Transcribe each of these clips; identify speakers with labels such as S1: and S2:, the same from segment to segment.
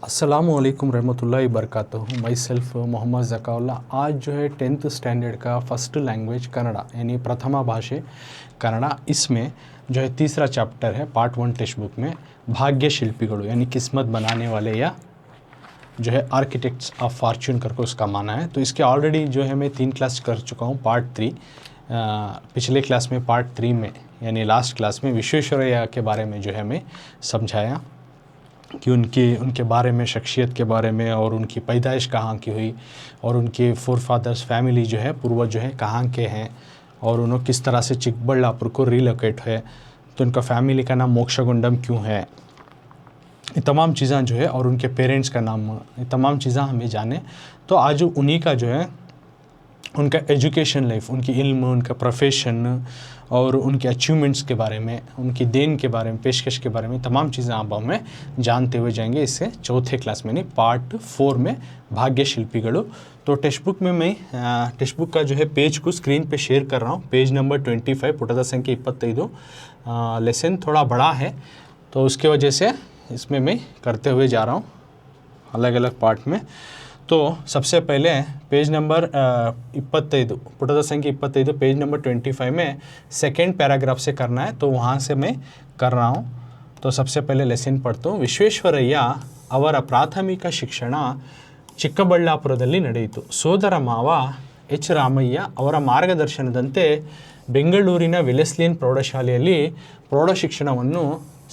S1: अस्सलामुअलैकुम रहमतुल्लाहि बरकातहू। My self Mohammad Zakaullah. आज जो है 10th स्टैंडर्ड का फर्स्ट लैंग्वेज कन्नड़ा यानी प्रथमा भाषे कन्नड़ा, इसमें जो है तीसरा चैप्टर है पार्ट 1 टेक्स्ट बुक में भाग्य शिल्पिगळु यानी किस्मत बनाने वाले या जो है आर्किटेक्ट्स ऑफ फॉर्च्यून करके उसका माना है। तो इसके ऑलरेडी जो है मैं 3 क्लास कर चुका हूँ। पार्ट 3 पिछले क्लास में पार्ट 3 में यानी लास्ट क्लास में विश्वेश्वरैया के बारे में जो है मैं समझाया कि उनके बारे में, शख्सियत के बारे में, और उनकी पैदाइश कहाँ की हुई और उनके फोर फादर्स फैमिली जो है पूर्वज जो है कहाँ के हैं और उन्होंने किस तरह से चिकबल्लापुर को रिलोकेट है, तो उनका फैमिली का नाम मोक्षगुंडम क्यों है, ये तमाम चीज़ें जो है, और उनके पेरेंट्स का नाम, ये तमाम चीज़ें हमें जाने। तो आज उन्हीं का जो है उनका एजुकेशन लाइफ, उनकी इल्म, उनका प्रोफेशन और उनके अचीवमेंट्स के बारे में, उनकी देन के बारे में, पेशकश के बारे में तमाम चीज़ें आप हमें जानते हुए जाएंगे इससे चौथे क्लास में, नहीं पार्ट 4 में भाग्य शिल्पिगळु। तो टेक्स्ट बुक में मैं टेक्स्ट बुक का जो है पेज को स्क्रीन पे शेयर कर रहा हूँ। पेज नंबर 25 पुटದ संख्या 25। लेसन थोड़ा बड़ा है तो उसके वजह से इसमें मैं करते हुए जा रहा हूँ अलग अलग पार्ट में। तो सबसे पहले पेज नंबर 25 पुटದ संख्या 25 पेज नंबर 25 में सेकेंड पैराग्राफ से करना है, तो वहाँ से मैं कर रहा हूँ। तो सबसे पहले लेसन पढ़ता हूँ। ವಿಶ್ವೇಶ್ವರಯ್ಯ ಅವರ ಪ್ರಾಥಮಿಕ ಶಿಕ್ಷಣ ಚಿಕ್ಕಬಳ್ಳಾಪುರದಲ್ಲಿ ನಡೆಯಿತು. ಸೋದರ ಮಾವ ಎಚ್ ರಾಮಯ್ಯ ಅವರ ಮಾರ್ಗದರ್ಶನದಂತೆ ಬೆಂಗಳೂರಿನ ವೆಲೆಸ್ಲಿಯನ್ ಪ್ರೌಢಶಾಲೆಯಲ್ಲಿ ಪ್ರೌಢ ಶಿಕ್ಷಣವನ್ನು,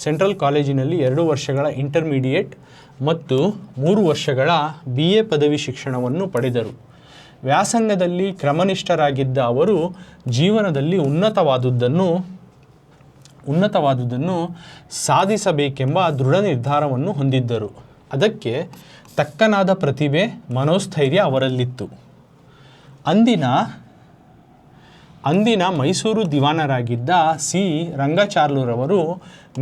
S1: ಸೆಂಟ್ರಲ್ ಕಾಲೇಜಿನಲ್ಲಿ 2 ವರ್ಷಗಳ ಇಂಟರ್ಮೀಡಿಯೇಟ್ ಮತ್ತು 3 ವರ್ಷಗಳ BA ಪದವಿ ಶಿಕ್ಷಣವನ್ನು ಪಡೆದರು. ವ್ಯಾಸಂಗದಲ್ಲಿ ಕ್ರಮನಿಷ್ಠರಾಗಿದ್ದ ಅವರು ಜೀವನದಲ್ಲಿ ಉನ್ನತವಾದುದನ್ನು ಸಾಧಿಸಬೇಕೆಂಬ ದೃಢ ನಿರ್ಧಾರವನ್ನು ಹೊಂದಿದ್ದರು. ಅದಕ್ಕೆ ತಕ್ಕನಾದ ಪ್ರತಿಭೆ, ಮನೋಸ್ಥೈರ್ಯ ಅವರಲ್ಲಿತ್ತು. ಅಂದಿನ ಮೈಸೂರು ದಿವಾನರಾಗಿದ್ದ ಸಿ ರಂಗಾಚಾರ್ಲುರವರು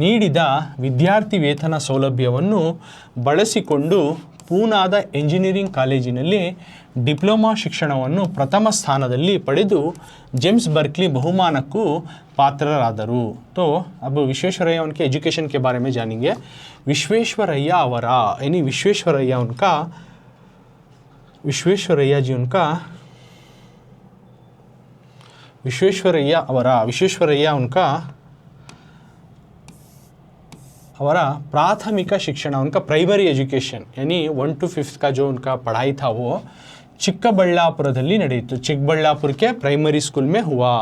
S1: ನೀಡಿದ ವಿದ್ಯಾರ್ಥಿ ವೇತನ ಸೌಲಭ್ಯವನ್ನು ಬಳಸಿಕೊಂಡು ಪೂನಾದ ಎಂಜಿನಿಯರಿಂಗ್ ಕಾಲೇಜಿನಲ್ಲಿ ಡಿಪ್ಲೊಮಾ ಶಿಕ್ಷಣವನ್ನು ಪ್ರಥಮ ಸ್ಥಾನದಲ್ಲಿ ಪಡೆದು जेम्स बर्कली बहुमानಕ್ಕೂ पात्ररादरू। तो अब विश्वेश्वरैया उनके एजुकेशन के बारे में जानेंगे। विश्वेश्वरैया ಅವರ यानी विश्वेश्वरैया हमारा प्राथमिक शिक्षण, उनका प्राइमरी एजुकेशन यानी 1 to 5 का जो उनका पढ़ाई था वो चिक्कबल्लापुरದಲ್ಲಿ ನಡೆಯಿತು। चिक्कबल्लापुर के प्राइमरी स्कूल में हुआ।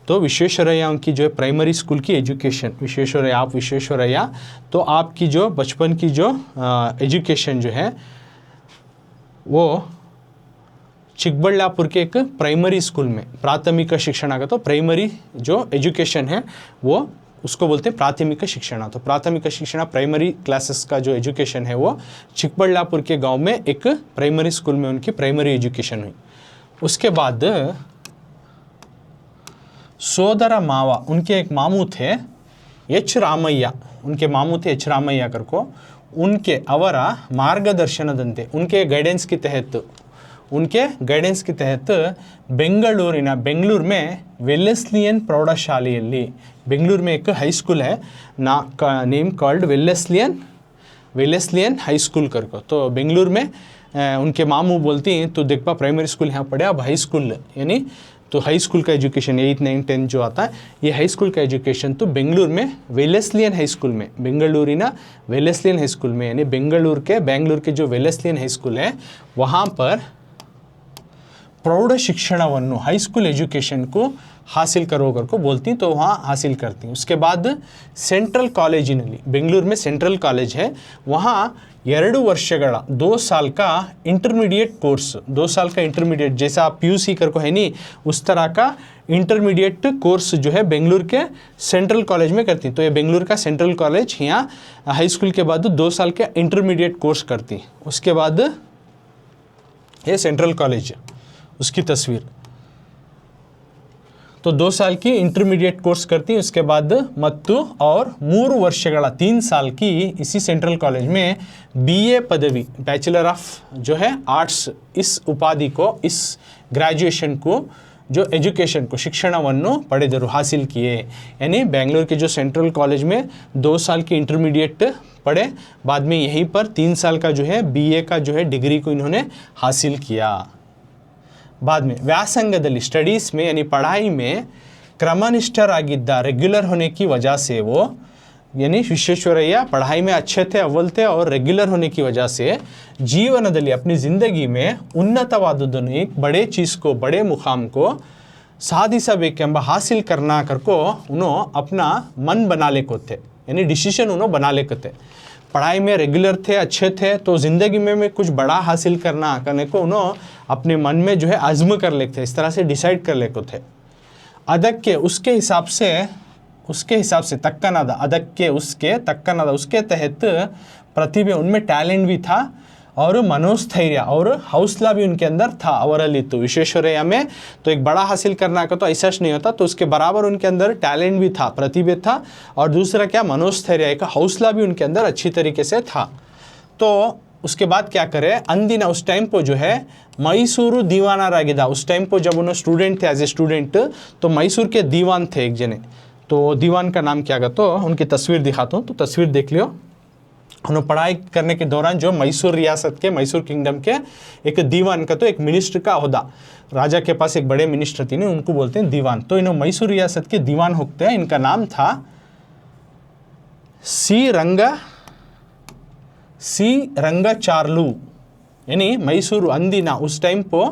S1: तो विश्वेश्वरैया उनकी जो प्राइमरी स्कूल की एजुकेशन, विश्वेश्वरैया तो आपकी जो बचपन की जो एजुकेशन जो है वो चिक्कबल्लापुर के एक प्राइमरी स्कूल में प्राथमिक शिक्षण का, तो प्राइमरी जो एजुकेशन है वो उसको बोलते हैं प्राथमिक शिक्षण। तो प्राथमिक शिक्षण प्राइमरी क्लासेस का जो एजुकेशन है वो चिक्कबल्लापुर के गांव में एक प्राइमरी स्कूल में उनकी प्राइमरी एजुकेशन हुई। उसके बाद सोदर मावा, उनके एक मामू थे एच रामಯ್ಯ, उनके मामू थे एच रामಯ್ಯ करको, उनके ಅವರ मार्गदर्शनದಂತೆ, उनके गाइडेंस के तहत बेंगलुरु में वेलेस्लियन प्रौढ़शाಲೆಯಲ್ಲಿ, बेंगलुरु में एक हाई स्कूल है नेम कॉल्ड वेलेस्लियन हाई स्कूल करको। तो बेंगलुरु में उनके मामू बोलती हैं तो देखा प्राइमरी स्कूल यहाँ पढ़े, अब हाई स्कूल यानी तो हाई स्कूल का एजुकेशन 8, 9, 10 जो आता है ये हाई स्कूल का एजुकेशन तो बेंगलुरु में वेलेस्लियन हाई स्कूल में, बेंगलुरुना वेलेस्लियन हाई स्कूल में यानी बेंगलुरु के जो वेलेस्लियन हाई स्कूल है वहाँ पर प्रौढ़ शिक्षणವನ್ನು, हाई स्कूल एजुकेशन को हासिल करो को बोलती, तो वहाँ हासिल करती। उसके बाद सेंट्रल कॉलेजिನಲ್ಲಿ, बेंगलुरु में सेंट्रल कॉलेज है, वहाँ 2 ವರ್ಷಗಳ 2 साल का इंटरमीडिएट कोर्स, 2 साल का इंटरमीडिएट जैसा आप PUC करको है नहीं, उस तरह का इंटरमीडिएट कोर्स जो है बेंगलुरु के सेंट्रल कॉलेज में करती। तो ये बेंगलुरु का सेंट्रल कॉलेज यहाँ हाई स्कूल के बाद 2 साल के इंटरमीडिएट कोर्स करती। उसके बाद ये सेंट्रल कॉलेज उसकी तस्वीर, तो 2 साल की इंटरमीडिएट कोर्स करती। उसके बाद मत्तु और 3 ವರ್ಷಗಳ 3 साल की इसी सेंट्रल कॉलेज में BA पदवी, बैचलर ऑफ जो है आर्ट्स, इस उपाधि को, इस ग्रेजुएशन को जो एजुकेशन को शिक्षणವನ್ನು ಪಡೆದರು हासिल किए, यानी बेंगलुरु के जो सेंट्रल कॉलेज में 2 साल की इंटरमीडिएट पढ़े, बाद में यहीं पर 3 साल का जो है बीए का जो है डिग्री को इन्होंने हासिल किया। बाद में व्यासंगದಲ್ಲಿ स्टडीज़ में यानी पढ़ाई में क्रमनिष्ठरागिद्ದ, रेगुलर होने की वजह से वो, यानी विश्वेश्वरಯ್ಯ पढ़ाई में अच्छे थे, अव्वल थे और रेगुलर होने की वजह से जीवनದಲ್ಲಿ अपनी ज़िंदगी में उन्नतवादದ್ದನ್ನು, एक बड़े चीज़ को, बड़े मुकाम को ಸಾಧಿಸಬೇಕೆಂಬ हासिल करना करको उन्होंने अपना मन बना लेको थे, यानी डिसीजन उन्होंने बना लेते थे। पढ़ाई में रेगुलर थे, अच्छे थे, तो ज़िंदगी में कुछ बड़ा हासिल करने को उन्होंने अपने मन में जो है आज़म कर लेते थे, इस तरह से डिसाइड कर लेते थे। ಅದಕ್ಕೆ उसके हिसाब से तक्कनाद, ಅದಕ್ಕೆ उसके तक्कनाद, उसके तहत प्रतिभा, उनमें टैलेंट भी था और मनोस्थैर्य और हौसला भी उनके अंदर था, अवरलिತ್ತು। विश्वेश्वरಯ್ಯ में तो एक बड़ा हासिल करना का तो ऐसा नहीं होता, तो उसके बराबर उनके अंदर टैलेंट भी था, प्रतिभा था, और दूसरा क्या, मनोस्थैर्य, एक हौसला भी उनके अंदर अच्छी तरीके से था। तो उसके बाद क्या करे, अंदिन उस टाइम पर जो है मैसूरू दीवानरागिದ್ದ, उस टाइम पर जब उन्होंने स्टूडेंट थे, एज ए स्टूडेंट, तो मैसूर के दीवान थे एक जने। तो दीवान का नाम क्या, तो उनकी तस्वीर दिखाता हूँ, तो तस्वीर देख लियो। उन्होंने पढ़ाई करने के दौरान जो मैसूर रियासत के, मैसूर किंगडम के एक दीवान का, तो एक मिनिस्टर का ओहदा, राजा के पास एक बड़े मिनिस्टर थे, उनको बोलते हैं दीवान। तो इन्होंने मैसूर रियासत के दीवान होते हैं। इनका नाम था सी रंगाचार्लु, यानी मैसूर अंदिना उस टाइम पर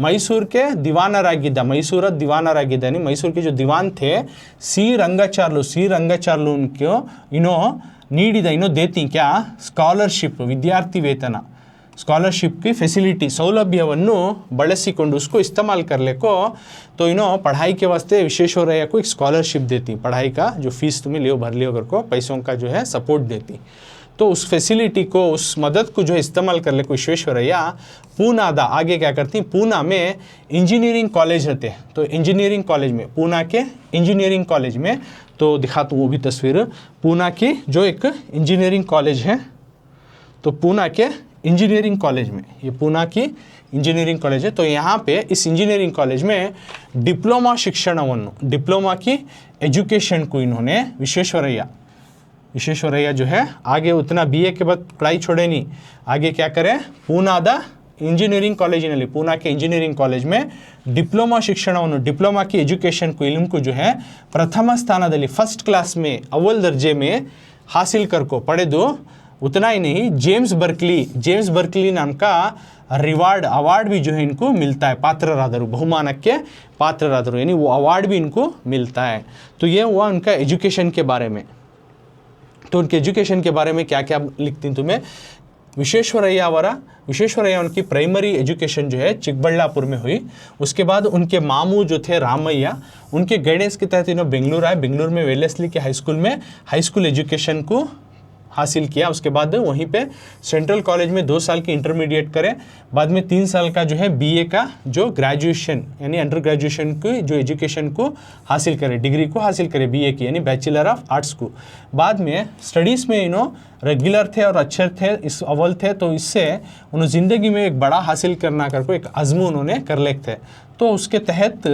S1: मैसूर के दीवानरागिದ್ದ, मैसूर दीवानरागिದ್ದ, यानी मैसूर के जो दीवान थे सी रंगाचार्लु उनको इन्हों देती क्या, स्कॉलरशिप, विद्यार्थी वेतन, स्कॉलरशिप की फैसिलिटी, सौलभ्यವನ್ನು ಬಳಸಿಕೊಂಡು उसको इस्तेमाल कर ले को, तो इन्हों पढ़ाई के वास्ते विश्वेश्वरಯ್ಯ को एक स्कॉलरशिप देती, पढ़ाई का जो फीस तुम्हें लियो भर लियो करको पैसों का जो है सपोर्ट देती। तो उस फैसिलिटी को, उस मदद को जो इस्तेमाल कर ले को विश्वेश्वरಯ್ಯ पूना आगे क्या करती, पूना में इंजीनियरिंग कॉलेज रहते हैं, तो इंजीनियरिंग कॉलेज में, पूना के इंजीनियरिंग कॉलेज में, तो दिखाता हूँ वो भी तस्वीर, पूना की जो एक इंजीनियरिंग कॉलेज है, तो पूना के इंजीनियरिंग कॉलेज में, ये पूना की इंजीनियरिंग कॉलेज है। तो यहाँ पे इस इंजीनियरिंग कॉलेज में डिप्लोमा शिक्षणವನ್ನು, डिप्लोमा की एजुकेशन को इन्होंने विश्वेश्वरಯ್ಯ जो है आगे उतना बीए के बाद पढ़ाई छोड़े नहीं, आगे क्या करें, पूनाದ इंजीनियरिंग कॉलेजिನಲ್ಲಿ, पूना के इंजीनियरिंग कॉलेज में डिप्लोमा शिक्षणವನ್ನು, डिप्लोमा की एजुकेशन को, इल्म को जो है प्रथम स्थानದಲ್ಲಿ, फर्स्ट क्लास में, अव्वल दर्जे में हासिल करको पढ़ेದು। उतना ही नहीं, जेम्स बर्कली नाम का अवार्ड भी जो है इनको मिलता है, पात्रराದರು, बहुमानಕ್ಕೆ पात्रराದರು, यानी वो अवार्ड भी इनको मिलता है। तो ये हुआ उनका एजुकेशन के बारे में। तो उनके एजुकेशन के बारे में क्या क्या लिखती हूँ तुम्हें, विश्वेश्वरಯ್ಯ उनकी प्राइमरी एजुकेशन जो है चिकबल्लापुर में हुई। उसके बाद उनके मामू जो थे रामయ్య, उनके गाइडेंस के तहत इन्होंने बेंगलुरु आए, बेंगलुरु में वेलेस्ली के हाई स्कूल एजुकेशन को हासिल किया। उसके बाद वहीं पे सेंट्रल कॉलेज में 2 साल की इंटरमीडिएट करें, बाद में 3 साल का जो है बीए का जो ग्रेजुएशन, यानी अंडर ग्रेजुएशन की जो एजुकेशन को हासिल करें, डिग्री को हासिल करें बीए की, यानी बैचलर ऑफ आर्ट्स को। बाद में स्टडीज़ में रेगुलर थे और अच्छे थे, इस अव्वल थे, तो इससे उन्होंने ज़िंदगी में एक बड़ा हासिल करना करको एक अज़्म उन्होंने कर लेते थे। तो उसके तहत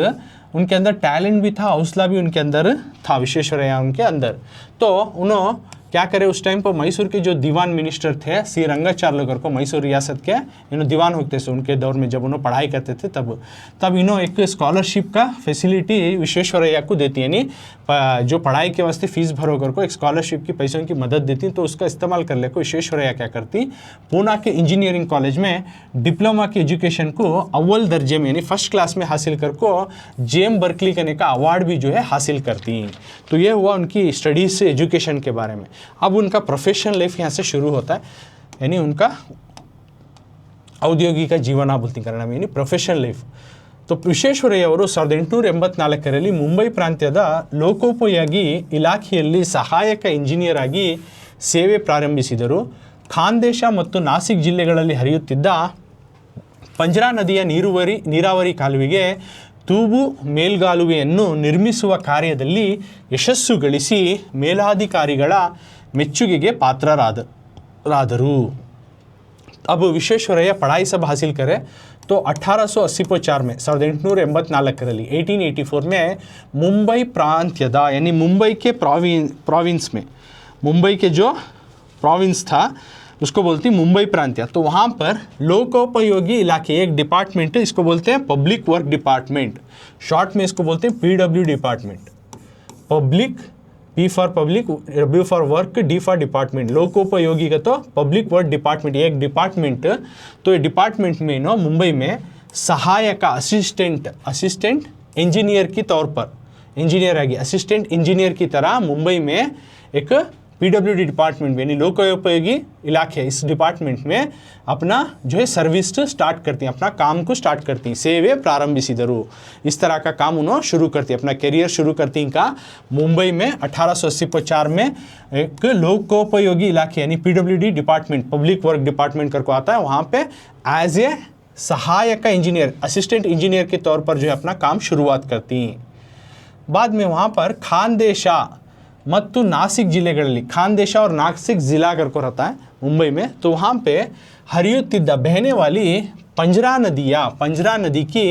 S1: उनके अंदर टैलेंट भी था, हौसला भी उनके अंदर था, विश्वेश्वरಯ್ಯ उनके अंदर। तो उन्होंने क्या करे, उस टाइम पर मैसूर के जो दीवान मिनिस्टर थे सी रंगाचार्लु को, मैसूर रियासत के इन्होंने दीवान होते थे उनके दौर में, जब उन्होंने पढ़ाई करते थे तब इन्होंने एक स्कॉलरशिप का फैसिलिटी विश्वेश्वरಯ್ಯ को देती, यानी जो पढ़ाई के वास्ते फीस भरो कर को एक स्कॉलरशिप की पैसों की मदद देती। तो उसका इस्तेमाल कर ले को विश्वेश्वरಯ್ಯ क्या करती, पूना के इंजीनियरिंग कॉलेज में डिप्लोमा की एजुकेशन को अव्वल दर्जे में, यानी फर्स्ट क्लास में हासिल कर को जेम बर्कली करने का अवार्ड भी जो है हासिल करती। तो ये हुआ उनकी स्टडीज़ से एजुकेशन के बारे में। अब उनका प्रोफेशनल लाइफ यहाँ से शुरू होता है, यानी उनका औद्योगिक जीवನ बोलती कನ್ನಡ में, यानी प्रोफेशनल लाइफ। तो ವಿಶ್ವೇಶ್ವರಯ್ಯ ಅವರು 1884ರಲ್ಲಿ ಮುಂಬೈ ಪ್ರಾಂತ್ಯದ ಲೋಕೋಪಯೋಗಿ ಇಲಾಖೆಯಲ್ಲಿ ಸಹಾಯಕ ಇಂಜಿನಿಯರ್ ಆಗಿ ಸೇವೆ ಪ್ರಾರಂಭಿಸಿದರು। ಖಾಂದೇಶ ಮತ್ತು ನಾಸಿಕ್ ಜಿಲ್ಲೆಗಳಲ್ಲಿ ಹರಿಯುತ್ತಿದ್ದ ಪಂಜ್ರಾ ನದಿಯ ನೀರಾವರಿ ಕಾಲುವೆಗೆ ತೂಬು ಮೇಲ್ಗಾಲುವೆಯನ್ನು ನಿರ್ಮಿಸುವ ಕಾರ್ಯದಲ್ಲಿ ಯಶಸ್ಸು ಗಳಿಸಿ ಮೇಲಾಧಿಕಾರಿಗಳ ಮೆಚ್ಚುಗೆಗೆ ಪಾತ್ರರಾದರು। अब ವಿಶ್ವೇಶ್ವರಯ್ಯ पढ़ाई सब हासिल करे तो 1884 में 1884 1884 में मुंबई प्रांत्यದ यानी मुंबई के प्रोविंस में, मुंबई के जो प्रोविंस था उसको बोलती मुंबई प्रांत्य, तो वहाँ पर लोकोपयोगी इलाके एक डिपार्टमेंट, इसको बोलते हैं पब्लिक वर्क डिपार्टमेंट, शॉर्ट में इसको बोलते हैं PW department, public P for public, W for work, D for department, लोकोपयोगी का तो पब्लिक वर्क डिपार्टमेंट, ये एक डिपार्टमेंट, तो ये डिपार्टमेंट में नो मुंबई में सहायक असिस्टेंट इंजीनियर की तौर पर, इंजीनियर आगे असिस्टेंट इंजीनियर की तरह मुंबई में एक PWD डिपार्टमेंट में यानी लोकोपयोगी इलाके, इस डिपार्टमेंट में अपना जो है सर्विस स्टार्ट करती हैं, अपना काम को स्टार्ट करती हैं, सेवे प्रारंभिसिದರು, इस तरह का काम उन्होंने शुरू करती हैं, अपना करियर शुरू करती हैं का मुंबई में 1884 में एक लोकोपयोगी इलाके यानी PWD department, public work department करके आता है, वहाँ पे एज ए सहायक इंजीनियर, असिस्टेंट इंजीनियर के तौर पर जो है अपना काम शुरुआत करती हैं। बाद में वहाँ पर खानदेश ಮತ್ತು नासिक जिलेಗಳಲ್ಲಿ, खानदेश और नासिक ज़िला करके रहता है मुंबई में, तो वहाँ पे हरियुತ್ತಿದ್ದ बहने वाली पंजरा नदी की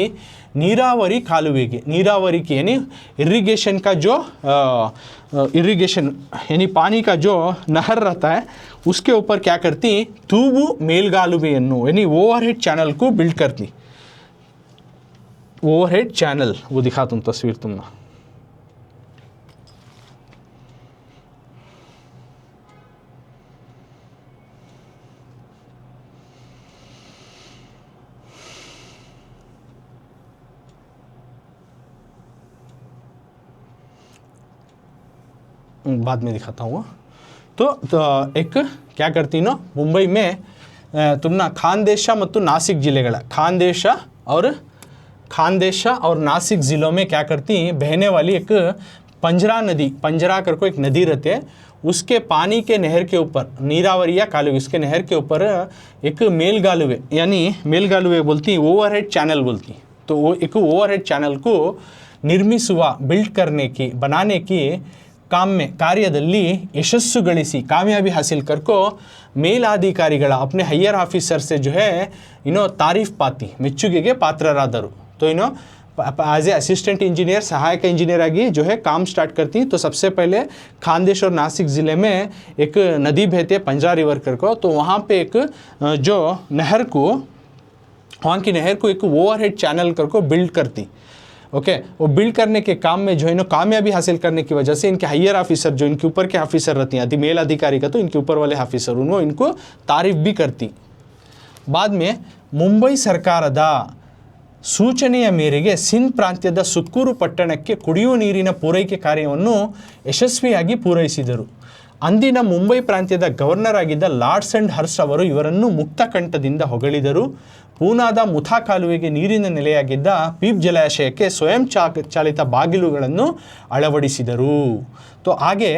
S1: नीरावरी कालुवे की, नीरावरी की यानी इरिगेशन का जो इरिगेशन यानी पानी का जो नहर रहता है उसके ऊपर क्या करती, तूबू मेलगालुवेಯನ್ನು यानी ओवरहेड चैनल को बिल्ड करती, ओवरहेड चैनल, वो दिखा तुम तस्वीर तुमने, बाद में दिखाता हूँ। तो एक क्या करती ना मुंबई में तुम ना खानदेश ಮತ್ತು नासिक जिलेಗಳ, खानदेश और नासिक ज़िलों में क्या करती, बहने वाली एक पंजरा नदी, पंजरा करके एक नदी रहती है, उसके पानी के नहर के ऊपर नीरावरी या कालुवे, उसके नहर के ऊपर एक मेलगालुवे यानी मेलगालुवे बोलती, ओवरहेड चैनल बोलती, तो वो एक ओवरहेड चैनल को निर्मिಸುವ बिल्ड करने की, बनाने की काम में ಕಾರ್ಯದಲ್ಲಿ ಯಶಸ್ಸು ಗಳಿಸಿ कामयाबी हासिल करको ಮೇಲಾಧಿಕಾರಿಗಳ अपने हायर ऑफिसर से जो है तारीफ पाती, ಮೆಚ್ಚುಗೆಗೆ ಪಾತ್ರರಾದರು, तो एज ए असिस्टेंट इंजीनियर, सहायक इंजीनियर आगे जो है काम स्टार्ट करती। तो सबसे पहले खानदेश और नासिक ज़िले में एक नदी बहती है पंजरा रिवर करको, तो वहाँ पे एक जो नहर को, वहाँ की नहर को एक ओवरहेड चैनल करको बिल्ड करती, ओके वो बिल्ड करने के काम में जो है कामयाबी हासिल करने की वजह से इनके हायर ऑफिसर, जो इनके ऊपर के ऑफिसर रहती हैं, मेल अधिकारी का तो इनके ऊपर वाले ऑफिसर, उनको इनको तारीफ भी करती। बाद में मुंबई ಸರ್ಕಾರದ ಸೂಚನೆಯ ಮೇರೆಗೆ ಸಿಂಧ್ ಪ್ರಾಂತ್ಯದ ಸುಕ್ಕೂರು ಪಟ್ಟಣಕ್ಕೆ ಕುಡಿಯುವ ನೀರಿನ ಪೂರೈಕೆ ಕಾರ್ಯವನ್ನು ಯಶಸ್ವಿಯಾಗಿ ಪೂರೈಸಿದರು। ಅಂದಿನ ಮುಂಬೈ ಪ್ರಾಂತ್ಯದ ಗವರ್ನರ್ ಆಗಿದ್ದ ಲಾರ್ಡ್ಸ್ ಅಂಡ್ ಹರ್ಸ್ ಅವರು ಇವರನ್ನು ಮುಕ್ತ ಕಂಠದಿಂದ ಹೊಗಳಿದರು। ಪೂನಾದ ಮುಥಾ ಕಾಲುವೆಗೆ ನೀರಿನ ನೆಲೆಯಾಗಿದ್ದ ಪೀಪ್ ಜಲಾಶಯಕ್ಕೆ ಸ್ವಯಂ ಚಾಲಿತ ಬಾಗಿಲುಗಳನ್ನು ಅಳವಡಿಸಿದರು। तो आगे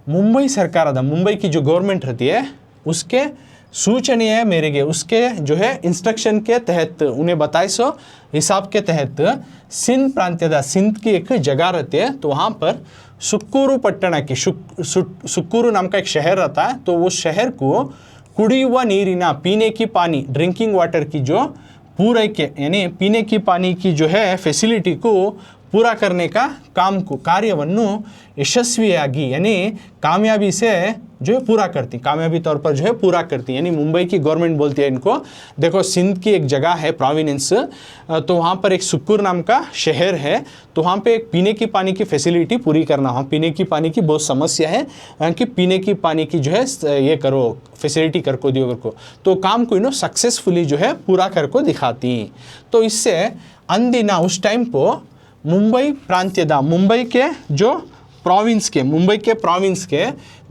S1: मुंबई सरकाರದ, मुंबई की जो गवर्नमेंट रहती है उसके सूचनीय मेरेगे, उसके जो है इंस्ट्रक्शन के तहत, उन्हें बताए सो हिसाब के तहत सिंध प्रांत्यದ, सिंध की एक जगह रहती है, तो वहाँ पर सुक्कूरू पट्टण की, सुक्कूरू नाम का एक शहर रहता है, तो वो शहर को कुड़ीवा नीरिना, पीने की पानी, ड्रिंकिंग वाटर की जो पूरैके यानी पीने की पानी की जो है फैसिलिटी को पूरा करने का काम को, कार्यವನ್ನು यशस्वियागी यानी कामयाबी से जो है पूरा करती, कामयाबी तौर पर जो है पूरा करती, यानी मुंबई की गवर्नमेंट बोलती है इनको, देखो सिंध की एक जगह है प्रोविनेंस, तो वहाँ पर एक सुक्कूर नाम का शहर है, तो वहाँ पे एक पीने की पानी की फैसिलिटी पूरी करना, वहाँ पीने की पानी की बहुत समस्या है, कि पीने की पानी की जो है ये करो, फैसिलिटी करको दियो करको, तो काम को सक्सेसफुली जो है पूरा करको दिखाती। तो इससे अंदिना उस टाइम को मुंबई प्रांत्यದ, मुंबई के जो प्रोविंस के, मुंबई के प्रोविंस के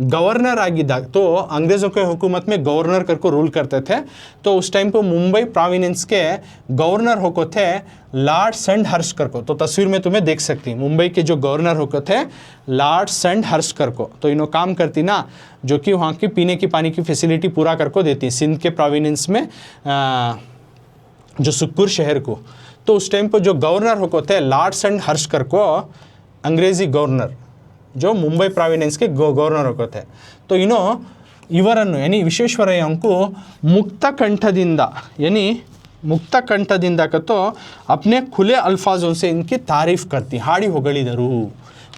S1: गवर्नर आगिद्दा, तो अंग्रेज़ों के हुकूमत में गवर्नर करको रूल करते थे, तो उस टाइम पे मुंबई प्रोविंस के गवर्नर होको थे लॉर्ड्स एंड हर्ष करको, तो तस्वीर में तुम्हें देख सकती, मुंबई के जो गवर्नर होको थे लॉर्ड्स एंड हर्ष करको, तो इन्हों काम करती ना, जो कि वहाँ की पीने की पानी की फैसिलिटी पूरा करको देती सिंध के प्रोविंस में जो सुक्कूर शहर को। तो उस टाइम पर जो गवर्नर होको थे लॉर्ड्स एंड हर्ष करको, अंग्रेज़ी गवर्नर जो मुंबई प्रोविंस के गवर्नर होको थे, तो ಇವರನ್ನು यानी विश्वेश्वरಯ್य को मुक्त कंठदिंदा यानी मुक्त कंठदिंदा का तो अपने खुले अल्फाजों से इनकी तारीफ़ करती, हाड़ी होगड़िदरू,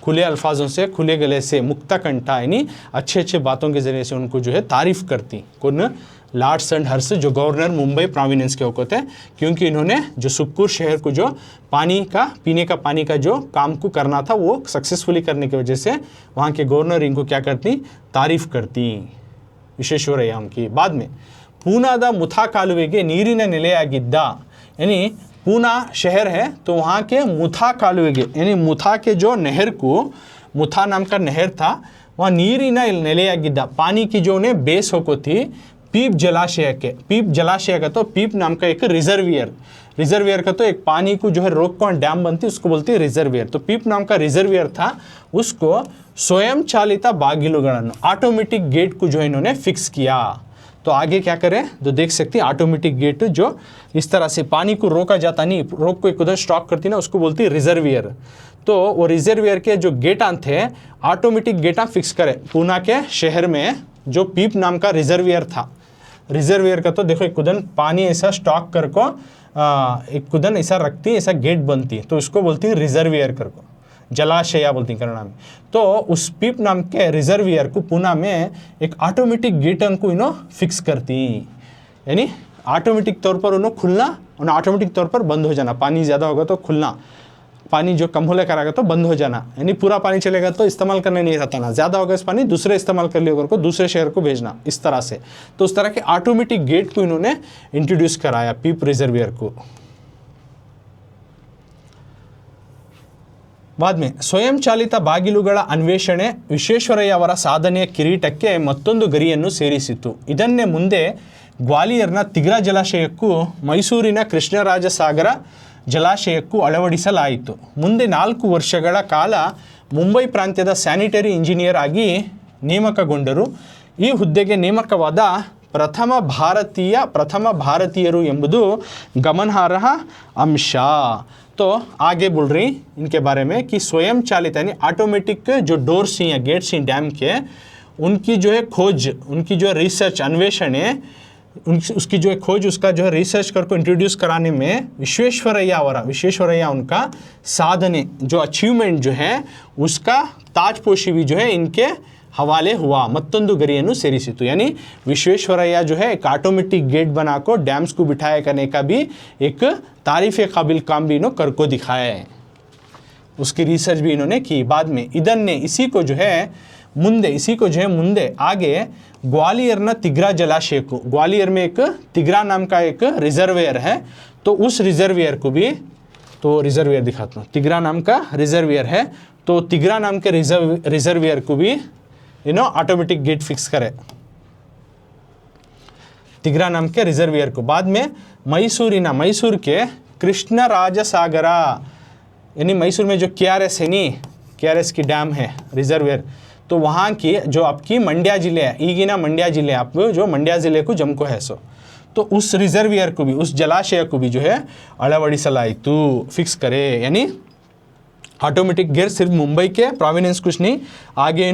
S1: खुले अल्फाजों से, खुले गले से, मुक्त कंठा यानी अच्छे अच्छे बातों के ज़रिए से उनको जो है तारीफ़ करती। कौन? लॉर्ड सन हर्ष, जो गवर्नर मुंबई प्रोविनेंस के होते हैं, क्योंकि इन्होंने जो सुक्कुर शहर को जो पानी का, पीने का पानी का जो काम को करना था वो सक्सेसफुली करने की वजह से वहाँ के गवर्नर इनको क्या करती? तारीफ़ करती ವಿಶ್ವೇಶ್ವರಯ್ಯ की। बाद में पूनाದ मुथा कालुवेगे ನೀರಿನ ನೆಲೆಯಾಗಿದ್ದ, यानी पूना शहर है तो वहाँ के मुथा कालुवेगे यानी मुथा के जो नहर को, मुथा नाम का नहर था, वहाँ ನೀರಿನ ನೆಲೆಯಾಗಿದ್ದ, पानी की जो उन्हें बेस होको थी पीप जलाशय के, पीप जलाशय का तो पीप नाम का एक रिजर्वियर, रिजर्वियर का तो एक पानी को जो है रोक कौन डैम बनती उसको बोलती है रिजर्वियर। तो पीप नाम का रिजर्वियर था, उसको स्वयं चालित बागिलुಗಳನ್ನು ऑटोमेटिक गेट को जो इन्होंने फिक्स किया। तो आगे क्या करें तो देख सकते हैं ऑटोमेटिक गेट जो इस तरह से पानी को रोका जाता नहीं, रोक को एक उधर स्टॉक करती ना उसको बोलती है रिजर्वियर। तो वो रिजर्वियर के जो गेटां थे ऑटोमेटिक गेटां फिक्स करे पूना के शहर में, जो पीप नाम का रिजर्वियर था। रिजर्वियर का तो देखो एक कुदन पानी ऐसा स्टॉक कर को एक कुदन ऐसा रखती, ऐसा गेट बनती, तो उसको बोलती है रिजर्वियर कर को, जलाशय बोलती कन्नड़ा में। तो उस पीप नाम के रिजर्वियर को पुणे में एक ऑटोमेटिक गेट को इन्हों फिक्स करती, यानी ऑटोमेटिक तौर पर उन्होंने खुलना और ऑटोमेटिक तौर पर बंद हो जाना, पानी ज़्यादा होगा तो खुलना, पानी जो कम होने कराएगा तो बंद हो जाना, यानी पूरा पानी चलेगा तो इस्तेमाल करने नहीं रहता ना, ज़्यादा होगा इस पानी दूसरे इस्तेमाल कर लिया को दूसरे शहर को भेजना, इस तरह से। तो उस तरह के ऑटोमेटिक गेट को इन्होंने इंट्रोड्यूस कराया पीप रिजर्वियर को। बाद में ಸ್ವಯಂ ಚಾಲಿತ ಬಾಗಿಲುಗಳ ಅನ್ವೇಷಣೆ ವಿಶ್ವೇಶ್ವರಯ್ಯ ಅವರ ಸಾಧನೆಯ ಕಿರೀಟಕ್ಕೆ ಮತ್ತೊಂದು ಗರಿಯನ್ನು ಸೇರಿಸಿತು। ಇದನ್ನೇ ಮುಂದೆ ಗ್ವಾಲಿಯರ್ನ ತಿಗ್ರಾ ಜಲಾಶಯಕ್ಕೂ ಮೈಸೂರಿನ ಕೃಷ್ಣರಾಜಸಾಗರ ಜಲಾಶಯಕ್ಕೂ ಅಳವಡಿಸಲಾಯಿತು। ಮುಂದೆ 4 ವರ್ಷಗಳ ಕಾಲ ಮುಂಬೈ ಪ್ರಾಂತ್ಯದ ಸ್ಯಾನಿಟರಿ ಇಂಜಿನಿಯರ್ ಆಗಿ ನೇಮಕಗೊಂಡರು। ಈ ಹುದ್ದೆಗೆ ನೇಮಕವಾದ ಪ್ರಥಮ ಭಾರತೀಯರು ಎಂಬುದು ಗಮನಾರ್ಹ ಅಂಶ। तो आगे बोल रही इनके बारे में कि स्वयं चालित यानी ऑटोमेटिक जो डोर्स हैं या गेट्स हैं डैम के, उनकी जो है खोज, उनकी जो है रिसर्च अन्वेषण है, उसकी जो है खोज, उसका जो है रिसर्च करके इंट्रोड्यूस कराने में विश्वेश्वरಯ್ಯ उनका साधने जो अचीवमेंट जो है उसका ताजपोशी भी जो है इनके हवाले हुआ। मत्तोंदु गरिಯನ್ನು ಸೇರಿಸಿತು, यानी विश्वेश्वरಯ್ಯ जो है एक ऑटोमेटिक गेट बनाकर डैम्स को बिठाया करने का भी एक तारीफ़ काबिल काम भी इन्होंने करको दिखाया है, उसकी रिसर्च भी इन्होंने की। बाद में इधर ने इसी को जो है मुंदे आगे ग्वालियर न तिग्रा जलाशय को, ग्वालियर में एक तिग्रा नाम का एक रिजर्वियर है, तो उस रिजर्वियर को भी, तो रिजर्वियर दिखाता हूँ, तिग्रा नाम का रिजर्वियर है, तो तिग्रा नाम के रिजर्वियर को भी ऑटोमेटिक गेट फिक्स करे, तिग्रा नाम के रिजर्वियर को। बाद में मैसूर के कृष्णराजसागरा, यानी मैसूर में जो KRS है नी, KRS की डैम है रिजर्वियर, तो वहाँ की जो आपकी मंड्या जिले है, ಈಗಿನ मंड्या जिले, आप जो मंड्या जिले को जमको है सो, तो उस रिजर्वियर को भी, उस जलाशय को भी जो है ಅಳವಡಿಸಲಾಯಿತು, फिक्स करे, यानी ऑटोमेटिक गेट सिर्फ मुंबई के प्रोविनेंस कुछ नहीं, आगे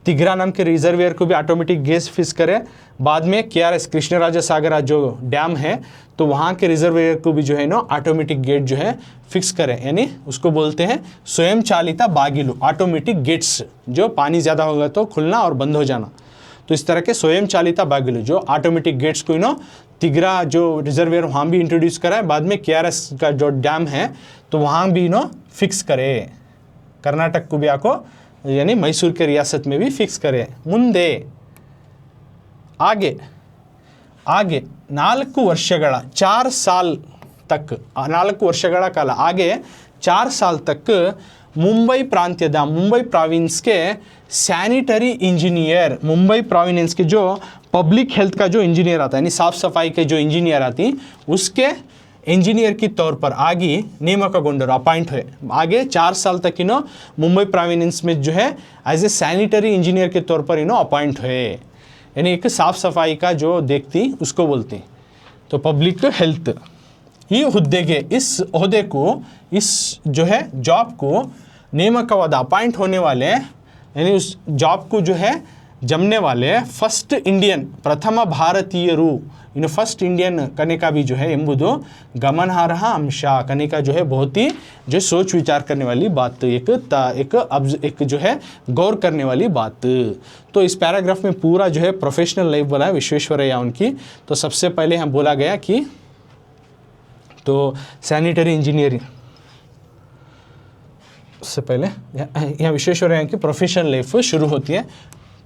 S1: तिग्रा नाम के रिजर्वियर को भी ऑटोमेटिक गेट फिक्स करे। बाद में KRS कृष्णराजसागरा जो डैम है तो वहाँ के रिजर्वियर को भी जो है ऑटोमेटिक गेट जो है फिक्स करे, यानी उसको बोलते हैं स्वयं चालित बागिलु, ऑटोमेटिक गेट्स, जो पानी ज़्यादा होगा तो खुलना और बंद हो जाना। तो इस तरह के स्वयं चालित बागिलु जो ऑटोमेटिक गेट्स को तिग्रा जो रिजर्वियर वहाँ भी इंट्रोड्यूस करा है। बाद में KRS का जो डैम है तो वहाँ भी फिक्स करे, कर्नाटक को भी आको यानी मैसूर के रियासत में भी फिक्स करे। ಮುಂದೆ आगे 4 ವರ್ಷಗಳ 4 साल तक, 4 ವರ್ಷಗಳ ಕಾಲ आगे 4 साल तक मुंबई प्रांत्यದ, मुंबई प्रोविंस के सैनिटरी इंजीनियर, मुंबई प्रोविंस के जो पब्लिक हेल्थ का जो इंजीनियर आता है, यानी साफ सफाई के जो इंजीनियर आती, उसके इंजीनियर की तौर पर आगे ನೇಮಕಗೊಂಡರು, अपॉइंट हुए। आगे 4 साल तक मुंबई प्रोविंस में जो है एज ए सैनिटरी इंजीनियर के तौर पर अपॉइंट हुए, यानी एक साफ सफाई का जो देखती उसको बोलती, तो पब्लिक हेल्थ। ये हुद्दे इस ओहदे को, इस जो है जॉब को ನೇಮಕವಾದ अपॉइंट होने वाले, यानी उस जॉब को जो है जमने वाले फर्स्ट इंडियन प्रथम भारतीयरू इन फर्स्ट इंडियन कने का भी जो है एंबुदो गमनार्ह अंश कने का जो है बहुत ही जो सोच विचार करने वाली बात, एक जो है गौर करने वाली बात। तो इस पैराग्राफ में पूरा जो है प्रोफेशनल लाइफ बोला है विश्वेश्वरैया उनकी। तो सबसे पहले हम बोला गया कि तो सैनिटरी इंजीनियरिंग से पहले यहाँ विश्वेश्वरैया की प्रोफेशनल लाइफ शुरू होती है।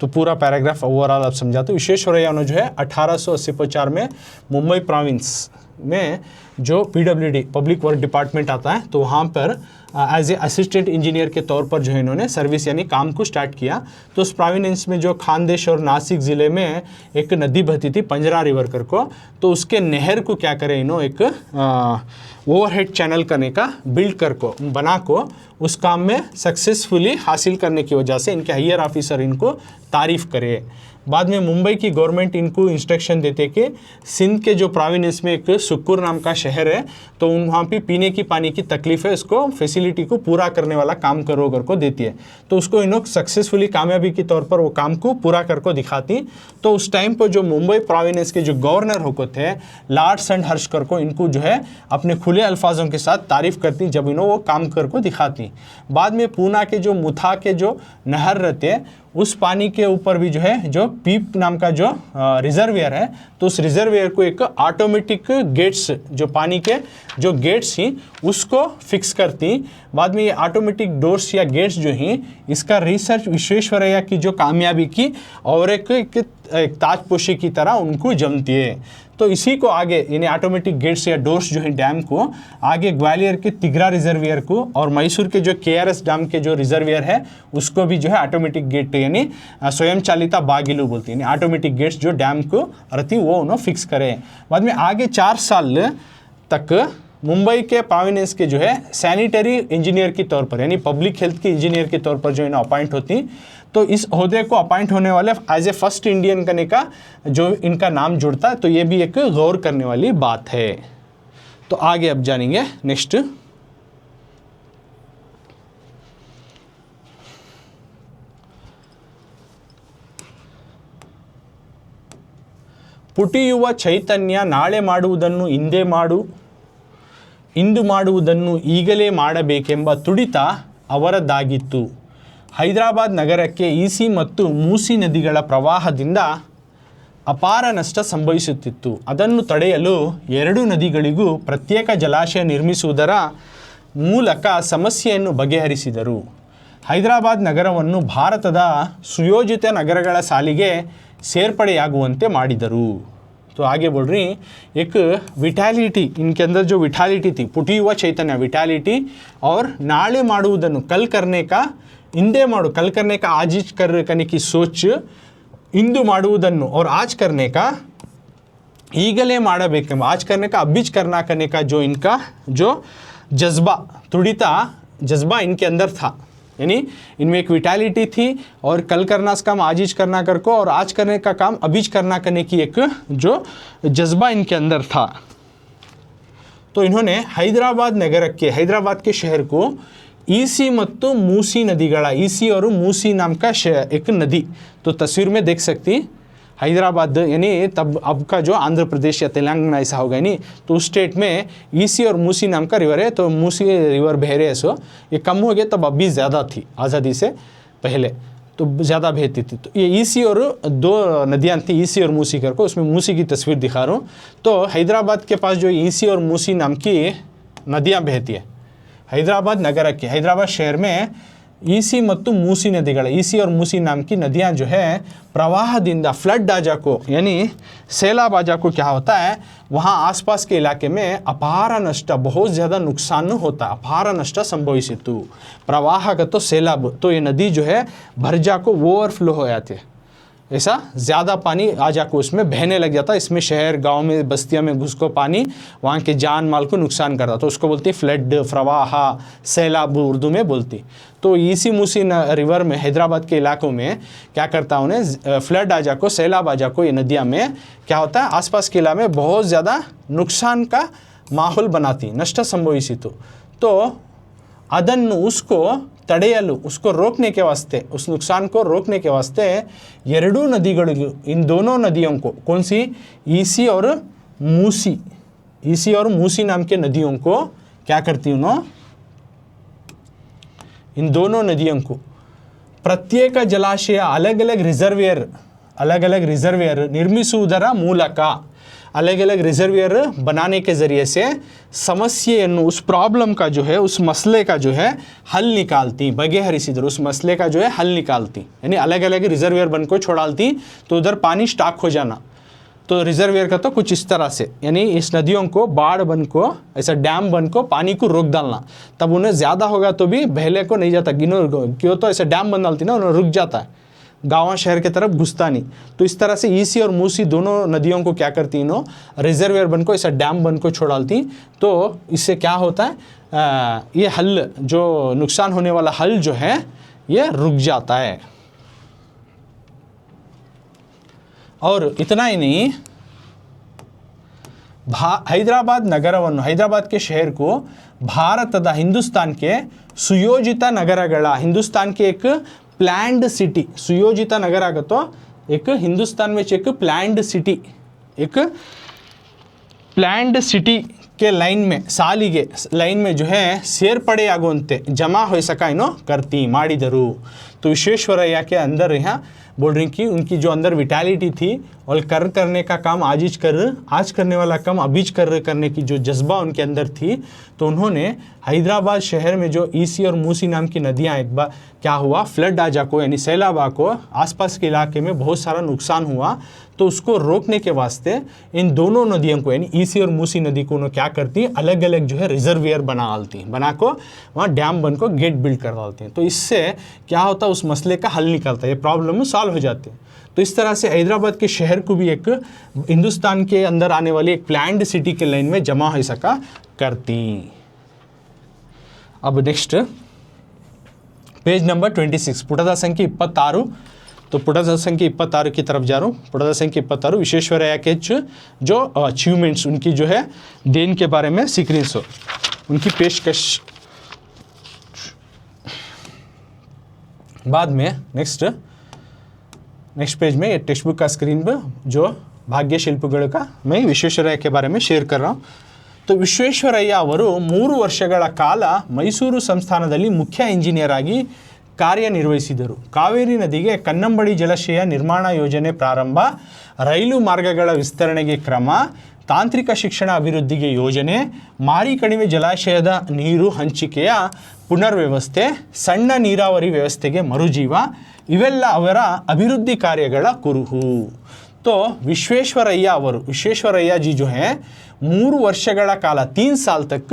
S1: तो पूरा पैराग्राफ ओवरऑल आप समझाते। विश्वेश्वरैया ने जो है 1880 में मुंबई प्रोविंस में जो PWD पब्लिक वर्क डिपार्टमेंट आता है तो वहाँ पर एज ए असिस्टेंट इंजीनियर के तौर पर जो है इन्होंने सर्विस यानी काम को स्टार्ट किया। तो उस प्रोविंस में जो खानदेश और नासिक ज़िले में एक नदी बहती थी पंजरा रिवर कर को, तो उसके नहर को क्या करें इन्होंने एक ओवरहेड चैनल करने का बिल्ड कर को बना को उस काम में सक्सेसफुली हासिल करने की वजह से इनके हायर ऑफिसर इनको तारीफ़ करे। बाद में मुंबई की गवर्नमेंट इनको इंस्ट्रक्शन देते कि सिंध के जो प्रोविंस में एक सुक्कुर नाम का शहर है तो वहाँ पे पीने की पानी की तकलीफ है, उसको फैसिलिटी को पूरा करने वाला काम करो कर को देती है। तो उसको इन्होंने सक्सेसफुली कामयाबी के तौर पर वो काम को पूरा कर को दिखाती। तो उस टाइम पर जो मुंबई प्रोविंस के जो गवर्नर होते थे लॉर्ड सैंडहर्स्ट को इनको जो है अपने खुले अल्फाजों के साथ तारीफ़ करती जब इन्होंने वो काम कर को दिखाती। बाद में पूना के जो मुथा के जो नहर रहते हैं उस पानी के ऊपर भी जो है जो पीप नाम का जो रिजर्वियर है तो उस रिजर्वियर को एक ऑटोमेटिक गेट्स जो पानी के जो गेट्स ही उसको फिक्स करती। बाद में ये ऑटोमेटिक डोर्स या गेट्स जो ही इसका रिसर्च विश्वेश्वरैया की जो कामयाबी की और एक ताजपोशी की तरह उनको जमती है। तो इसी को आगे यानी ऑटोमेटिक गेट्स या डोर्स जो है डैम को आगे ग्वालियर के तिगरा रिजर्वियर को और मैसूर के जो KRS डैम के जो रिजर्वियर है उसको भी जो है ऑटोमेटिक गेट यानी स्वयं चालिता बागिलू बोलती है यानी ऑटोमेटिक गेट्स जो डैम को रहती वो उन्होंने फिक्स करे। बाद में आगे 4 साल तक मुंबई के प्रोविंस के जो है सैनिटरी इंजीनियर के तौर पर यानी पब्लिक हेल्थ के इंजीनियर के तौर पर जो इन्हें अपॉइंट होती। तो इस ओहदे को अपॉइंट होने वाले एज ए फर्स्ट इंडियन करने का जो इनका नाम जुड़ता है तो ये भी एक गौर करने वाली बात है। तो आगे अब जानेंगे नेक्स्ट। ಪುಟಿಯುವ ಚೈತನ್ಯ ನಾಳೆ ಮಾಡುವುದನ್ನು ಇಂದೇ ಮಾಡು, ಇಂದು ಮಾಡುವುದನ್ನು ಈಗಲೇ ಮಾಡಬೇಕೆಂಬ ತುಡಿತ ಅವರದ್ದಾಗಿತ್ತು. ಹೈದರಾಬಾದ್ ನಗರಕ್ಕೆ ಈಸಿ ಮತ್ತು ಮೂಸಿ ನದಿಗಳ ಪ್ರವಾಹದಿಂದ ಅಪಾರ ನಷ್ಟ ಸಂಭವಿಸುತ್ತಿತ್ತು. ಅದನ್ನು ತಡೆಯಲು 2 ನದಿಗಳಿಗೂ ಪ್ರತ್ಯೇಕ ಜಲಾಶಯ ನಿರ್ಮಿಸುವುದರ ಮೂಲಕ ಸಮಸ್ಯೆಯನ್ನು ಬಗೆಹರಿಸಿದರು. ಹೈದರಾಬಾದ್ ನಗರವನ್ನು ಭಾರತದ ಸುಯೋಜಿತ ನಗರಗಳ ಸಾಲಿಗೆ ಸೇರ್ಪಡೆಯಾಗುವಂತೆ ಮಾಡಿದರು. तो आगे बोल रही एक विटालिटी इनके अंदर जो विटालिटी थी पुटी हुआ चैतन्य विटालिटी और नाले माडुವುದನ್ನು कल करने का इंदे माडु कल करने का आज करने की सोच इंदु माडुವುದನ್ನು और आज करने का ईगले ಮಾಡಬೇಕೆಂಬ आज करने का अबिज करना करने का जो इनका जो जज्बा तुड़िता जज्बा इनके अंदर था यानी इनमें एक विटालिटी थी और कल करना का काम आजीज करना कर को और आज करने का काम अबीज करना करने की एक जो जज्बा इनके अंदर था. तो इन्होंने हैदराबाद के शहर को ईसी ಮತ್ತು ಮೂಸಿ ನದಿಗಳ ईसी और मूसी नाम का एक नदी तो तस्वीर में देख सकती हैदराबाद यानी तब अब का जो आंध्र प्रदेश या तेलंगाना ऐसा होगा नहीं तो उस स्टेट में ईसी और मूसी नाम का रिवर है. तो मूसी रिवर बह रहे सो ये कम हो गया तब अभी ज़्यादा थी आज़ादी से पहले तो ज़्यादा बहती थी. तो ये ईसी और 2 नदियाँ थी ईसी और मूसी कर को उसमें मूसी की तस्वीर दिखा रहा हूँ. तो हैदराबाद के पास जो ईसी और मूसी नाम की नदियाँ बहती है हैदराबाद नगर के हैदराबाद शहर में ईसी ಮತ್ತು ಮೂಸಿ ನದಿಗಳ ईसी और मूसी नाम की नदियाँ जो है प्रवाहದಿಂದ फ्लड आ जाको यानी सैलाब आ जाको क्या होता है वहाँ आसपास के इलाके में अपार नष्ट बहुत ज़्यादा नुकसान होता है. अपार नष्ट संभविಸಿತು प्रवाहगत सैलाब तो ये नदी जो है भर जाको ओवरफ्लो हो जाती है ऐसा ज़्यादा पानी आ जाको उसमें बहने लग जाता. इसमें शहर गांव में बस्तियों में घुस को पानी वहाँ के जान माल को नुकसान करता तो उसको बोलती फ्लड प्रवाह सैलाब उर्दू में बोलती. तो ईसी मूसी रिवर में हैदराबाद के इलाकों में क्या करता है उन्हें फ्लड आ जाको सैलाब आ जाको ये नदियाँ में क्या होता है आसपास के इलाके में बहुत ज़्यादा नुकसान का माहौल बनाती नष्ट संभविಸಿತು. तो ಅದನ್ನು उसको ತಡೆಯಲು उसको रोकने के वास्ते, उस नुकसान को रोकने के वास्ते ಎರಡೂ नदिಗಳಿಗೂ, इन दोनों नदियों को, कौन सी, ईसी और मूसी, ईसी और मूसी नाम के नदियों को क्या करती हूँ, इन दोनों नदियों को ಪ್ರತ್ಯೇಕ ಜಲಾಶಯ अलग अलग रिजर्वियर निर्मिಸುವುದರ ಮೂಲಕ, अलग अलग रिजर्वियर बनाने के ज़रिए से समस्यೆಯನ್ನು, उस प्रॉब्लम का जो है, उस मसले का जो है हल निकालती, बगेहरिसिदर, उस मसले का जो है हल निकालती, यानी अलग अलग रिजर्वियर बन को छोड़ालती तो उधर पानी स्टॉक हो जाना। तो रिजर्वियर का तो कुछ इस तरह से, यानी इस नदियों को बाढ़ बन को, ऐसा डैम बन को पानी को रोक डालना, तब उन्हें ज़्यादा होगा तो भी बहले को नहीं जाता, क्यों तो ऐसे डैम बन डालती ना, उन्हें रुक जाता है, गाँव शहर की तरफ घुसता नहीं। तो इस तरह से ईसी और मूसी दोनों नदियों को क्या करती इन्हों, रिजर्वियर बन को, ऐसा डैम बन को छोड़ालती। तो इससे क्या होता है, ये हल, जो नुकसान होने वाला हल जो है ये रुक जाता है। और इतना ही नहीं, हैदराबाद नगरವನ್ನು, हैदराबाद के शहर को भारतದ, हिंदुस्तान के सुयोजित नगरಗಳ, हिंदुस्तान के एक प्लैंड सिटी, सुयोजित नगर आगे तो एक हिंदुस्तान में एक प्लैंड सिटी, एक प्लैंड सिटी के लाइन में, सालिगे लाइन में जो है ಸೇರ್ಪಡೆಯಾಗುವಂತೆ जमा हो सका इनो करती ಮಾಡಿದರು। तो विश्वेश्वरैया के अंदर यहाँ बोल रही कि उनकी जो अंदर विटैलिटी थी और करने का काम आज करने वाला काम अभी करने की जो जज्बा उनके अंदर थी, तो उन्होंने हैदराबाद शहर में जो ईसी और मूसी नाम की नदियाँ, एक बार क्या हुआ, फ्लड आ जाको, यानी सैलाब आको, आसपास के इलाके में बहुत सारा नुकसान हुआ। तो उसको रोकने के वास्ते इन दोनों नदियों को, यानी ईसी और मूसी नदी को उन्होंने क्या करती, अलग अलग जो है रिजर्वियर बना को वहाँ डैम बन को गेट बिल्ड कर डालती हैं। तो इससे क्या होता है, उस मसले का हल निकलता है, ये प्रॉब्लम सॉल्व हो जाती है। तो इस तरह से हैदराबाद के शहर को भी एक हिंदुस्तान के अंदर आने वाली एक प्लैंड सिटी के लाइन में जमा हो सका करती। अब नेक्स्ट पेज नंबर 26, पुटದ संख्या 26। तो पुटದ संख्या 26 की तरफ जा रहा हूँ। पुटದ संख्या 26 विश्वेश्वरैया के जो अचीवमेंट्स, उनकी जो है देन के बारे में सीक्रेट्स हो, उनकी पेशकश बाद में नेक्स्ट पेज में, ये टेक्स्ट बुक का स्क्रीन पर जो भाग्य शिल्पಗಳು का मैं विश्वेश्वरैया के बारे में शेयर कर रहा हूँ। तो ವಿಶ್ವೇಶ್ವರಯ್ಯ ಅವರು 3 ವರ್ಷಗಳ ಕಾಲ ಮೈಸೂರು ಸಂಸ್ಥಾನದಲ್ಲಿ ಮುಖ್ಯ ಇಂಜಿನಿಯರ್ ಆಗಿ ಕಾರ್ಯನಿರ್ವಹಿಸಿದರು. ಕಾವೇರಿ ನದಿಗೆ ಕನ್ನಂಬಾಡಿ ಜಲಾಶಯ ನಿರ್ಮಾಣ ಯೋಜನೆ ಪ್ರಾರಂಭ, ರೈಲು ಮಾರ್ಗಗಳ ವಿಸ್ತರಣೆಗೆ ಕ್ರಮ, ತಾಂತ್ರಿಕ ಶಿಕ್ಷಣ ಅಭಿವೃದ್ಧಿಗೆ ಯೋಜನೆ, ಮಾರಿ ಕಣಿವೆ ಜಲಾಶಯದ ನೀರು ಹಂಚಿಕೆಯ ಪುನರ್ವ್ಯವಸ್ಥೆ, ಸಣ್ಣ ನೀರಾವರಿ ವ್ಯವಸ್ಥೆಗೆ ಮರುಜೀವ, ಇವೆಲ್ಲ ಅವರ ಅಭಿವೃದ್ಧಿ ಕಾರ್ಯಗಳ ಕುರುಹು। तो विश्वेश्वरैया जी जो है 3 ವರ್ಷಗಳ ಕಾಲ 3 साल तक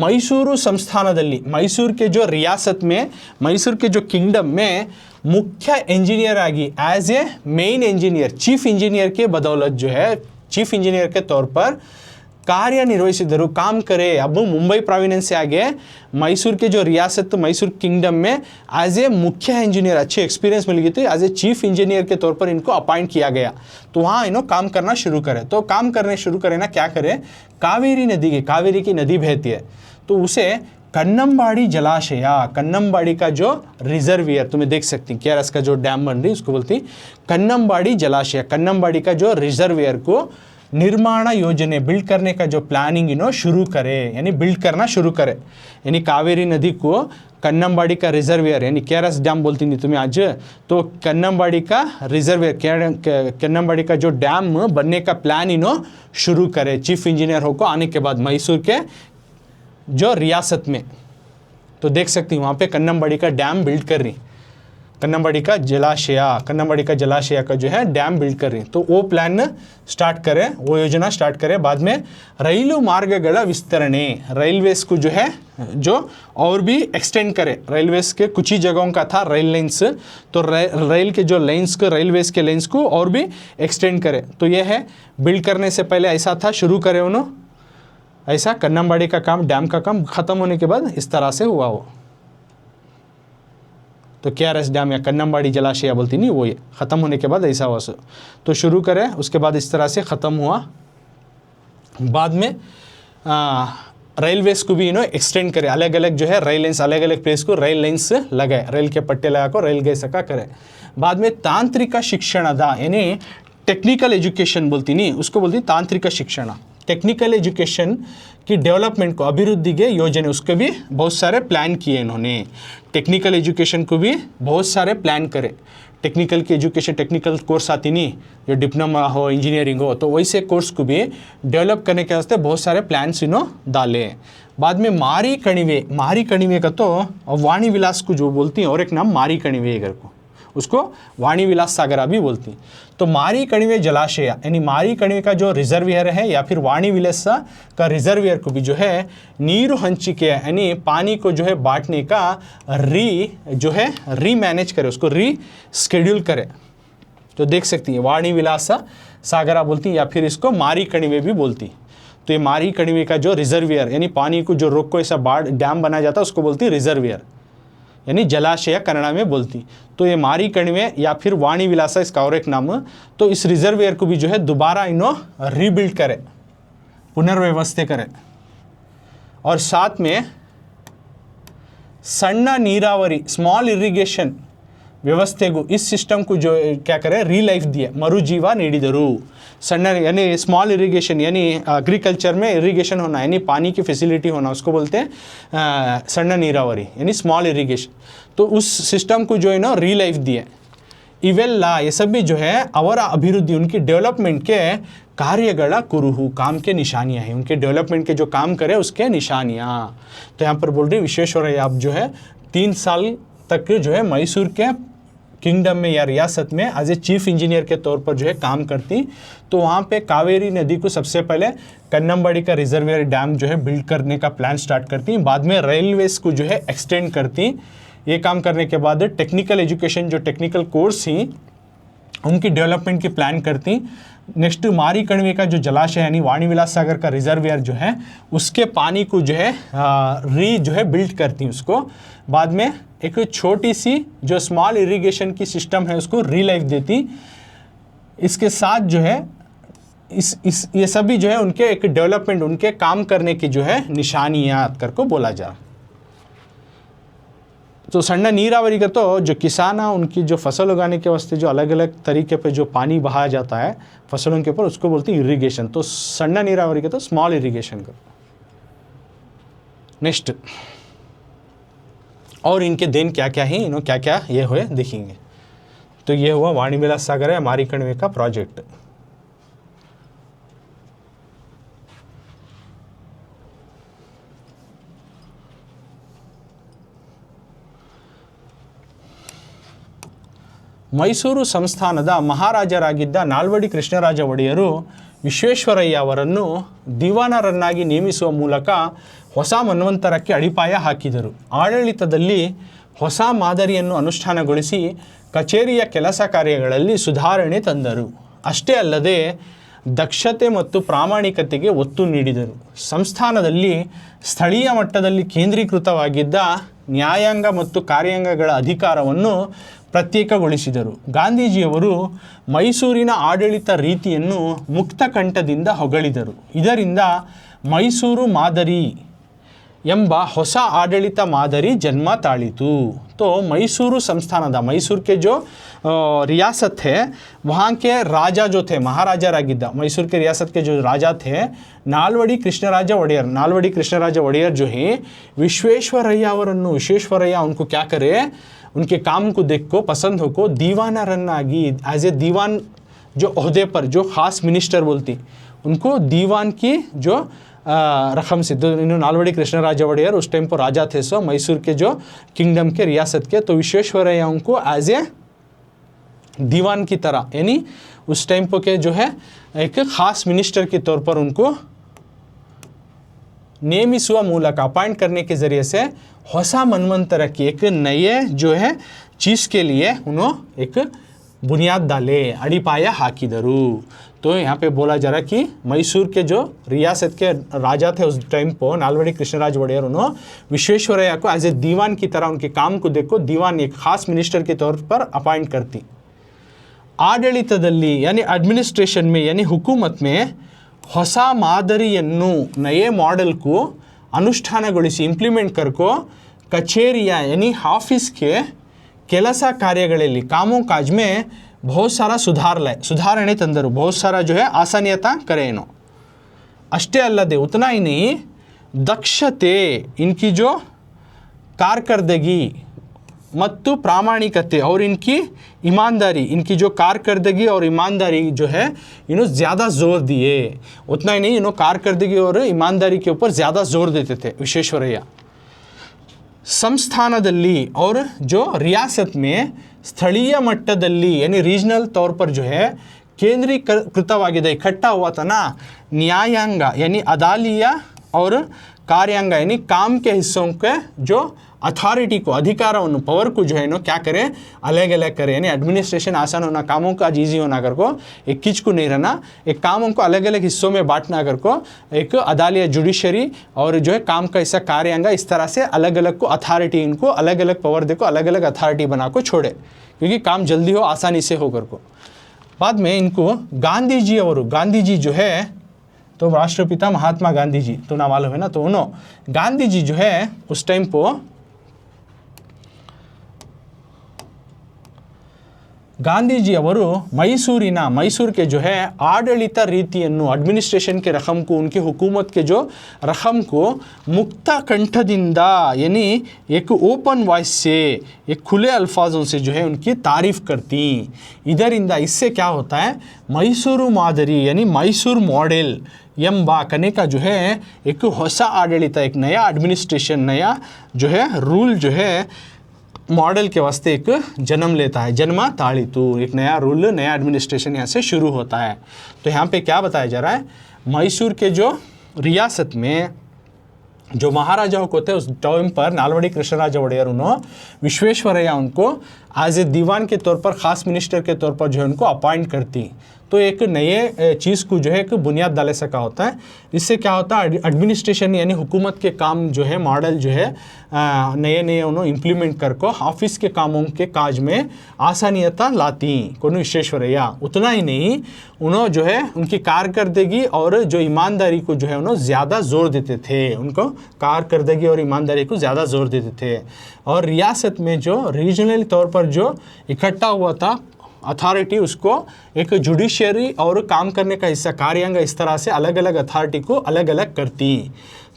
S1: मैसूरू संस्थानದಲ್ಲಿ, मैसूर के जो रियासत में, मैसूर के जो किंगडम में मुख्य इंजीनियर आगी, as a main engineer, chief engineer के बदौलत जो है चीफ इंजीनियर के तौर पर ಕಾರ್ಯನಿರ್ವಹಿಸಿದರು, काम करे। अब मुंबई प्रोविंस से आगे मैसूर के जो रियासत, मैसूर किंगडम में एज ए मुख्य इंजीनियर, अच्छे एक्सपीरियंस मिल गई थी, एज ए चीफ इंजीनियर के तौर पर इनको अपॉइंट किया गया। तो वहाँ इन्हों काम करना शुरू करे। तो काम करने शुरू करें ना, क्या करे, कावेरी की नदी बहती है, तो उसे कन्नम्बाड़ी जलाशय, कन्नम्बाड़ी का जो रिजर्वियर तुम्हें देख सकती हैं, केआरएस का जो डैम बन रही उसको बोलती कन्नम्बाड़ी जलाशय, कन्नम्बाड़ी का जो रिजर्वियर को निर्माण योजने बिल्ड करने का जो प्लानिंग इन्हों शुरू करे, यानी बिल्ड करना शुरू करे। यानी कावेरी नदी को कन्नम्बाड़ी का रिजर्वियर, यानी केआरएस डैम बोलती नहीं तुम्हें आज, तो कन्नम्बाड़ी का रिजर्वियर, कन्नम्बाड़ी का जो डैम बनने का प्लान इन्हों शुरू करे चीफ इंजीनियर होकर आने के बाद मैसूर के जो रियासत में। तो देख सकती वहाँ पे कन्नम्बाड़ी का डैम बिल्ड कर रही, कन्नम्बाड़ी का जलाशय का जो है डैम बिल्ड कर रही। तो वो प्लान स्टार्ट करें, वो योजना स्टार्ट करें। बाद में रैलू मार्गಗಳ विस्तरणे, रेलवेज को जो है जो और भी एक्सटेंड करे। रेलवेज के कुछ ही जगहों का था रेल लाइन्स, तो रेल के जो लाइन्स को, रेलवेज के लाइन्स को और भी एक्सटेंड करे। तो ये है बिल्ड करने से पहले ऐसा था, शुरू करे उन्होंने ऐसा, कन्नम्बाड़ी का काम, डैम का काम ख़त्म होने के बाद इस तरह से हुआ वो। तो केआरएस डैम या कन्नम्बाड़ी जलाशय बोलती नहीं, वो ये ख़त्म होने के बाद ऐसा हुआ। तो शुरू करें, उसके बाद इस तरह से ख़त्म हुआ। बाद में रेलवेज को भी एक्सटेंड करे, अलग अलग जो है रेल लाइन्स, अलग अलग प्लेस को रेल लाइन्स लगाए, रेल के पट्टे लगा को रेल गए सका करे। बाद में तांत्रिक शिक्षणದ यानी टेक्निकल एजुकेशन बोलती नहीं, उसको बोलती तांत्रिक शिक्षण। टेक्निकल एजुकेशन की डेवलपमेंट को, अभिवृद्धि के योजने, उसके भी बहुत सारे प्लान किए इन्होंने। टेक्निकल एजुकेशन को भी बहुत सारे प्लान करे। टेक्निकल की एजुकेशन, टेक्निकल कोर्स आती नहीं, जो डिप्लोमा हो, इंजीनियरिंग हो, तो वैसे कोर्स को भी डेवलप करने के वास्ते बहुत सारे प्लान्स डाले। बाद में मारी कणिवे का तो वाणी विलास को जो बोलती हैं, और एक नाम मारी कणिवे को, उसको वाणी विलास सागरा भी बोलती। तो मारी कणिवे जलाशय यानी मारी कणिवे का जो रिजर्वियर है या फिर वाणी विलास का रिजर्वियर को भी जो है नीरु हंचिके यानी पानी को जो है बांटने का री मैनेज करे, उसको री शेड्यूल करे। तो देख सकती है वाणी विलास सागरा बोलती, या फिर इसको मारी कणिवे भी बोलती। तो ये मारी कणिवे का जो रिजर्वियर यानी पानी को जो रोक को ऐसा डैम बनाया जाता है, उसको बोलती रिजर्वियर यानी जलाशय कन्नड़ में बोलती। तो ये मारी कणिवे या फिर वाणी विलासा इसका और एक नाम। तो इस रिजर्वियर को भी जो है दोबारा रीबिल्ड करे, पुनर्व्यवस्थित करे। और साथ में सಣ್ಣ ನೀರಾವರಿ स्मॉल इरिगेशन व्यवस्थೆಗೂ इस सिस्टम को जो क्या करे रीलाइफ दिए, मरुजीवा नीडिदरू। सಣ್ಣ यानी स्मॉल इरिगेशन यानी एग्रीकल्चर में इरिगेशन होना यानी पानी की फैसिलिटी होना, उसको बोलते हैं सಣ್ಣ ನೀರಾವರಿ यानी स्मॉल इरिगेशन। तो उस सिस्टम को जो है रीलाइफ दिए। इवेल्ला ये सब भी जो है ಅವರ अभिवृद्धि, उनकी डेवलपमेंट के कार्यಗಳ कुरुहु, काम के निशानियाँ हैं, उनके डेवलपमेंट के जो काम करे उसके निशानियाँ। तो यहाँ पर बोल रही विश्वेश्वरैया आप जो है 3 साल तक जो है मैसूर के किंगडम में या रियासत में एज ए चीफ इंजीनियर के तौर पर जो है काम करती। तो वहाँ पे कावेरी नदी को सबसे पहले कन्नम्बाड़ी का रिजर्वियर डैम जो है बिल्ड करने का प्लान स्टार्ट करती। बाद में रेलवेज को जो है एक्सटेंड करती। ये काम करने के बाद टेक्निकल एजुकेशन, जो टेक्निकल कोर्स ही उनकी डेवलपमेंट की प्लान करती। नेक्स्ट मारी कणिवे का जो जलाशय यानी वाणी विलास सागर का रिजर्वियर जो है उसके पानी को जो है बिल्ड करती उसको। बाद में एक छोटी सी जो स्मॉल इरिगेशन की सिस्टम है उसको रीलाइफ देती। इसके साथ जो है ये सभी जो है उनके एक डेवलपमेंट, उनके काम करने की जो है निशानियाँ करके बोला जा। तो सಣ್ಣ ನೀರಾವರಿ का तो जो किसान है उनकी जो फसल उगाने के वास्ते जो अलग अलग तरीके पे जो पानी बहाया जाता है फसलों के ऊपर, उसको बोलते हैं इरिगेशन। तो सಣ್ಣ ನೀರಾವರಿ का तो स्मॉल इरिगेशन का। नेक्स्ट और इनके देन क्या क्या है, क्या क्या ये हुए देखेंगे। तो ये हुआ वाणी विलास सागर है मारी कणिवे का प्रोजेक्ट। ಮೈಸೂರು ಸಂಸ್ಥಾನದ ಮಹಾರಾಜರಾಗಿದ್ದ ನಾಲ್ವಡಿ ಕೃಷ್ಣರಾಜ ಒಡೆಯರು ವಿಶ್ವೇಶ್ವರಯ್ಯ ಅವರನ್ನು ದಿವಾನರನ್ನಾಗಿ ನೇಮಿಸುವ ಮೂಲಕ ಹೊಸ ಮನ್ವಂತರಕ್ಕೆ ಅಡಿಪಾಯ ಹಾಕಿದರು. ಆಡಳಿತದಲ್ಲಿ ಹೊಸ ಮಾದರಿಯನ್ನು ಅನುಷ್ಠಾನಗೊಳಿಸಿ ಕಚೇರಿಯ ಕೆಲಸ ಕಾರ್ಯಗಳಲ್ಲಿ ಸುಧಾರಣೆ ತಂದರು. ಅಷ್ಟೇ ಅಲ್ಲದೆ ದಕ್ಷತೆ ಮತ್ತು ಪ್ರಾಮಾಣಿಕತೆಗೆ ಒತ್ತು ನೀಡಿದರು. ಸಂಸ್ಥಾನದಲ್ಲಿ ಸ್ಥಳೀಯ ಮಟ್ಟದಲ್ಲಿ ಕೇಂದ್ರೀಕೃತವಾಗಿದ್ದ ನ್ಯಾಯಾಂಗ ಮತ್ತು ಕಾರ್ಯಾಂಗಗಳ ಅಧಿಕಾರವನ್ನು ಪ್ರತ್ಯೇಕಗೊಳಿಸಿದರು. ಗಾಂಧೀಜಿಯವರು ಮೈಸೂರಿನ ಆಡಳಿತ ರೀತಿಯನ್ನು ಮುಕ್ತ ಕಂಠದಿಂದ ಹೊಗಳಿದರು. ಇದರಿಂದ ಮೈಸೂರು ಮಾದರಿ ಎಂಬ ಹೊಸ ಆಡಳಿತ ಮಾದರಿ ಜನ್ಮ ತಾಳಿತು. तो मैसूरू संस्थानದ मैसूर के जो रियासत है वहाँ के राजा जो थे, महाराजा रागिद्दा मैसूर के रियासत के जो राजा थे नालवड़ी कृष्णराज ಒಡೆಯರ್, नालवड़ी कृष्णराज ಒಡೆಯರ್ जो है विश्वेश्वरಯ್ಯ ಅವರನ್ನು, विश्वेश्वरಯ್ಯ उनको क्या करे, उनके काम को देख को पसंद हो को दीवानरನ್ನಾಗಿ एज ए दीवान जो ओहदे पर जो ख़ास मिनिस्टर बोलती उनको दीवान की जो रकम से नालवड़ी कृष्णराज ಒಡೆಯರ್ उस टाइम पर राजा थे सो मैसूर के जो किंगडम के रियासत के। तो विश्वेश्वरಯ್ಯ उनको एज ए दीवान की तरह यानी उस टाइम पर के जो है एक ख़ास मिनिस्टर के तौर पर उनको ನೇಮಿಸುವ ಮೂಲಕ अपॉइंट करने के ज़रिए से ಹೊಸ ಮನ್ವಂತರ की एक नए जो है चीज़ के लिए उन्होंने एक बुनियाद डाले, अड़ीपाया हाकिदरू। तो यहाँ पे बोला जा रहा कि मैसूर के जो रियासत के राजा थे उस टाइम पर नालवड़ी कृष्णराज ಒಡೆಯರ್ उन्होंने विश्वेश्वरಯ್ಯ को एज ए दीवान की तरह उनके काम को देखो दीवान एक ख़ास मिनिस्टर के तौर पर अपॉइंट करती। आडಳಿತದಲ್ಲಿ यानी एडमिनिस्ट्रेशन में यानी हुकूमत में ಹೊಸ ಮಾದರಿಯನ್ನು नए मॉडल को ಅನುಷ್ಠಾನಗೊಳಿಸಿ ಇಂಪ್ಲಿಮೆಂಟ್ ಕರ್ಕೋ ಕಚೇರಿಯ यानी ऑफिस के ಕೆಲಸ ಕಾರ್ಯಗಳಲ್ಲಿ कामों काज में बहुत सारा सुधार लाए सुधाರಣೆ ತಂದರು बहुत सारा जो है आसानियता करे इनो ಅಷ್ಟೇ ಅಲ್ಲದೆ उतना ही नहीं दक्षते इनकी जो कारकर्दगी ಮತ್ತು प्रामाणिकते और इनकी ईमानदारी इनकी जो कारकर्दगी और ईमानदारी जो है इन्हों ज़्यादा जोर दिए उतना ही नहीं इन्हों कारकर्दगी और ईमानदारी के ऊपर ज़्यादा जोर देते थे विश्वेश्वरಯ್ಯ संस्थानदल्ली और जो रियासत में स्थलीय मट्टदल्ली यानी रीजनल तौर पर जो है केंद्रीकृतवाಗಿದೆ इकट्ठा हुआ था ना न्यायांग यानी अदालिया और कार्यांग यानी काम के हिस्सों के जो अथॉरिटी को अधिकार पावर को जो है नो क्या करें अलग अलग करें यानी एडमिनिस्ट्रेशन आसान होना कामों का ईजी होना कर को एक किच को नहीं रहना एक कामों को अलग अलग हिस्सों में बांटना कर को एक अदालत जुडिशरी और जो है काम का हिस्सा कार्यांग इस तरह से अलग अलग को अथॉरिटी इनको अलग अलग पावर दे को अलग अलग अथॉरिटी बना को छोड़े क्योंकि काम जल्दी हो आसानी से हो कर को बाद में इनको गांधी जी जो है तो राष्ट्रपिता महात्मा गांधी जी तो ना मालूम है ना तो उन्होंने गांधी जी जो है उस टाइम को ಗಾಂಧೀಜಿ ಅವರು मैसूर के जो है आडಳಿತ ರೀತಿಯನ್ನು एडमिनिस्ट्रेशन के रकम को उनकी हुकूमत के जो रकम को मुक्त कंठदिंद यानी एक ओपन वॉइस से एक खुले अल्फाजों से जो है उनकी तारीफ़ करती ಇದರಿಂದ इससे क्या होता है मैसूर मादरी यानी मैसूर मॉडल ಎಂಬ ಕನೆಕ जो है एक ಹೊಸ ಆಡಳಿತ एक नया एडमिनिस्ट्रेशन नया जो है रूल जो है मॉडल के वास्ते एक जन्म लेता है जन्म ताड़ितु एक नया रूल नया एडमिनिस्ट्रेशन यहाँ से शुरू होता है तो यहाँ पे क्या बताया जा रहा है मैसूर के जो रियासत में जो महाराजा होते हैं उस टाइम पर नालवड़ी कृष्णराज वड़ैयर उन्होंने विश्वेश्वरಯ್ಯ उनको एज ए दीवान के तौर पर ख़ास मिनिस्टर के तौर पर जो है उनको अपॉइंट करती तो एक नए चीज़ को जो है एक बुनियाद डाले सका होता है इससे क्या होता है एडमिनिस्ट्रेशन यानी हुकूमत के काम जो है मॉडल जो है नए नए उन्होंने इम्प्लीमेंट कर को ऑफिस के कामों के काज में आसानियता लाती कोनो विश्वेश्वरಯ್ಯ उतना ही नहीं उन्होंने जो है उनकी कारकर्दगी और जो ईमानदारी को जो है उन्होंने ज़्यादा जोर देते थे उनको कारकर्दगी और ईमानदारी को ज़्यादा जोर देते थे और रियासत में जो रीजनल तौर पर जो इकट्ठा हुआ था अथॉरिटी उसको एक जुडिशरी और काम करने का हिस्सा कार्यांग इस तरह से अलग अलग अथॉरिटी को अलग अलग करती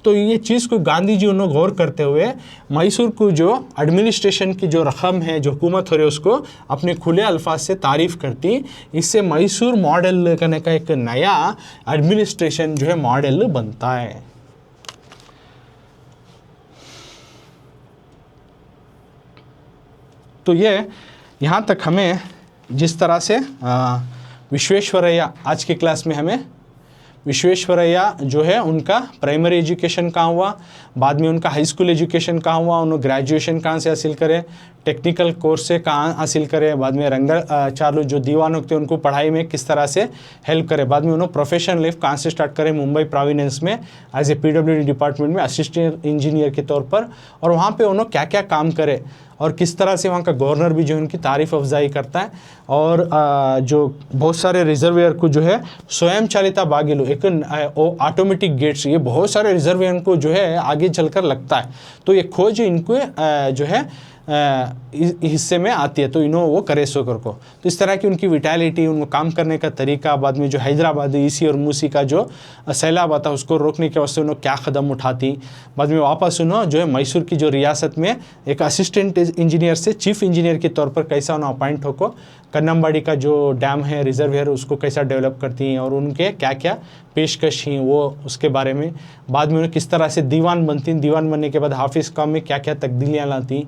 S1: तो ये चीज़ को गांधी जी उन्होंने गौर करते हुए मैसूर को जो एडमिनिस्ट्रेशन की जो रकम है जो हुकूमत हो रही है उसको अपने खुले अल्फाज से तारीफ़ करती इससे मैसूर मॉडल करने का एक नया एडमिनिस्ट्रेशन जो है मॉडल बनता है तो ये यहाँ तक हमें जिस तरह से विश्वेश्वरಯ್ಯ आज की क्लास में हमें विश्वेश्वरಯ್ಯ जो है उनका प्राइमरी एजुकेशन कहाँ हुआ बाद में उनका हाई स्कूल एजुकेशन कहाँ हुआ उन्होंने ग्रेजुएशन कहाँ से हासिल करे टेक्निकल कोर्स से कहाँ हासिल करे बाद में रंगा चालू जो दीवान होते हैं उनको पढ़ाई में किस तरह से हेल्प करे बाद में उन्होंने प्रोफेशनल लाइफ कहाँ से स्टार्ट करे मुंबई प्रोविनेंस में एज ए PWD डिपार्टमेंट में असिस्टेंट इंजीनियर के तौर पर और वहाँ पे उन्होंने क्या क्या काम करे और किस तरह से वहाँ का गवर्नर भी जो है उनकी तारीफ़ अफजाई करता है और जो बहुत सारे रिजर्वेयर को जो है स्वयं चालिता बागिलू एक ऑटोमेटिक गेट्स ये बहुत सारे रिजर्वेयर को जो है आगे चलकर लगता है तो ये खोज इनको जो है हिस्से में आती है तो इन्होंने वो करे सो कर को तो इस तरह की उनकी विटैलिटी उनको काम करने का तरीका बाद में जो हैदराबाद ईसी और मूसी का जो सैलाब आता उसको रोकने के वास्ते उन्होंने क्या कदम उठाती बाद में वापस उन्होंने जो है मैसूर की जो रियासत में एक असिस्टेंट इंजीनियर से चीफ इंजीनियर के तौर पर कैसा उन्होंने अपॉइंट होको कन्नम्बाड़ी का जो डैम है रिजर्वेयर उसको कैसा डेवलप करती हैं और उनके क्या क्या पेशकश हैं वो उसके बारे में बाद में उन्हें किस तरह से दीवान बनती दीवान बनने के बाद हाफिज़ काम में क्या क्या तब्दीलियाँ लाती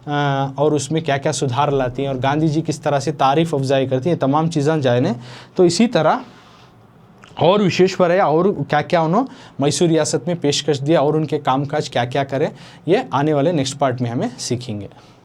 S1: और उसमें क्या क्या सुधार लाती हैं और गांधी जी किस तरह से तारीफ़ अफजाई करती हैं तमाम चीज़ें जाने तो इसी तरह और विश्वेश्वरಯ್ಯ और क्या क्या उन्होंने मैसूर रियासत में पेशकश दिया और उनके कामकाज क्या क्या करें ये आने वाले नेक्स्ट पार्ट में हमें सीखेंगे।